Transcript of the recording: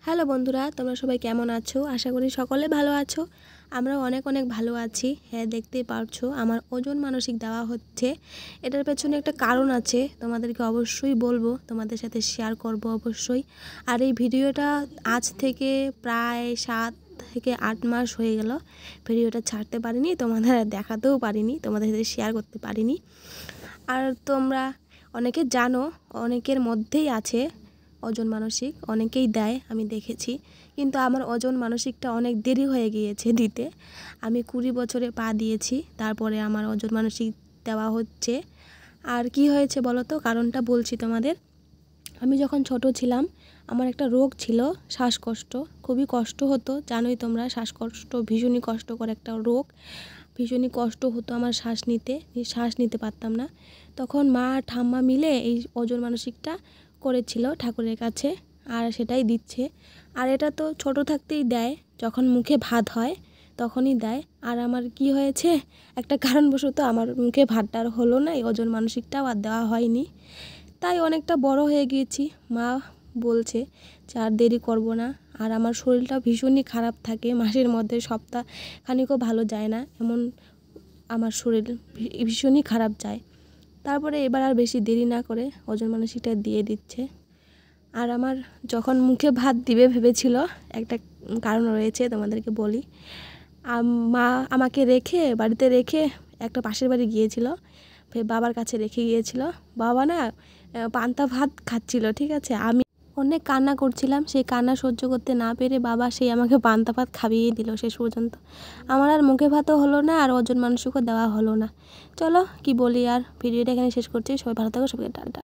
Hello বন্ধুরা, তোমরা সবাই কেমন আছো? আশা করি সকলে ভালো আছো। আমরাও অনেক অনেক ভালো আছি। হ্যাঁ, দেখতেই পারছো আমার ওজন মানসিক দেওয়া হচ্ছে। এটার পেছনে একটা কারণ আছে, তোমাদেরকে অবশ্যই বলবো, তোমাদের সাথে শেয়ার করব অবশ্যই। আর এই ভিডিওটা আজ থেকে প্রায় 7 থেকে 8 মাস হয়ে গেল ভিডিওটা ছাড়তে পারিনি, তোমাদের দেখাতেও পারিনি, তোমাদের সাথে শেয়ার করতে পারিনি। আর তোমরা অনেকে জানো, অনেকের মধ্যেই আছে ওজন মানসিক, অনেকেই দেয়, আমি দেখেছি। কিন্তু আমার ওজন মানসিকটা অনেক দেরি হয়ে গিয়েছে দিতে। আমি 20 বছরে পা দিয়েছি, তারপরে আমার ওজন মানসিক দেওয়া হচ্ছে। আর কি হয়েছে বলো তো, কারণটা বলছি তোমাদের। আমি যখন ছোট ছিলাম, আমার একটা রোগ ছিল, শ্বাসকষ্ট। খুবই কষ্ট হতো, জানোই তোমরা, শ্বাসকষ্ট ভীষণই কষ্টকর একটা রোগ। ভীষণই কষ্ট হতো আমার শ্বাস নিতে পারতাম না। তখন মা ঠাম্মা মিলে এই ওজন মানসিকটা করেছিল ঠাকুরের কাছে, আর সেটাই দিচ্ছে। আর এটা তো ছোট থাকতেই দেয়, যখন মুখে ভাত হয় তখনই দেয়। আর আমার কি হয়েছে, একটা কারণবশত আমার মুখে ভাতটা আর হলো না, এই ওজন মানসিকটাও আর দেওয়া হয়নি। তাই অনেকটা বড় হয়ে গিয়েছি। মা বলছে যে আর দেরি করব না। আর আমার শরীরটা ভীষণই খারাপ থাকে, মাসের মধ্যে সপ্তাহ খানিকও ভালো যায় না, এমন আমার শরীর ভীষণই খারাপ যায়। তারপরে এবার আর বেশি দেরি না করে ওজন মানসিকটা দিয়ে দিচ্ছে। আর আমার যখন মুখে ভাত দিবে ভেবেছিল, একটা কারণ রয়েছে, তোমাদেরকে বলি। মা আমাকে বাড়িতে রেখে একটা পাশের বাড়ি গিয়েছিল, বাবার কাছে রেখে গিয়েছিল। বাবা না পান্তা ভাত খাচ্ছিল, ঠিক আছে। আমি অনেক কান্না করছিলাম, সেই কান্না সহ্য করতে না পেরে বাবা সেই আমাকে পান্তা ভাত খাইয়ে দিল শেষ পর্যন্ত। আমার আর মুখে ভাতও হলো না, আর ওজন মানসিকও দেওয়া হলো না। চলো কি বলি, আর ভিডিওটা এখানে শেষ করছি। সবাই ভালো থাকো, সবাইকে টাটা।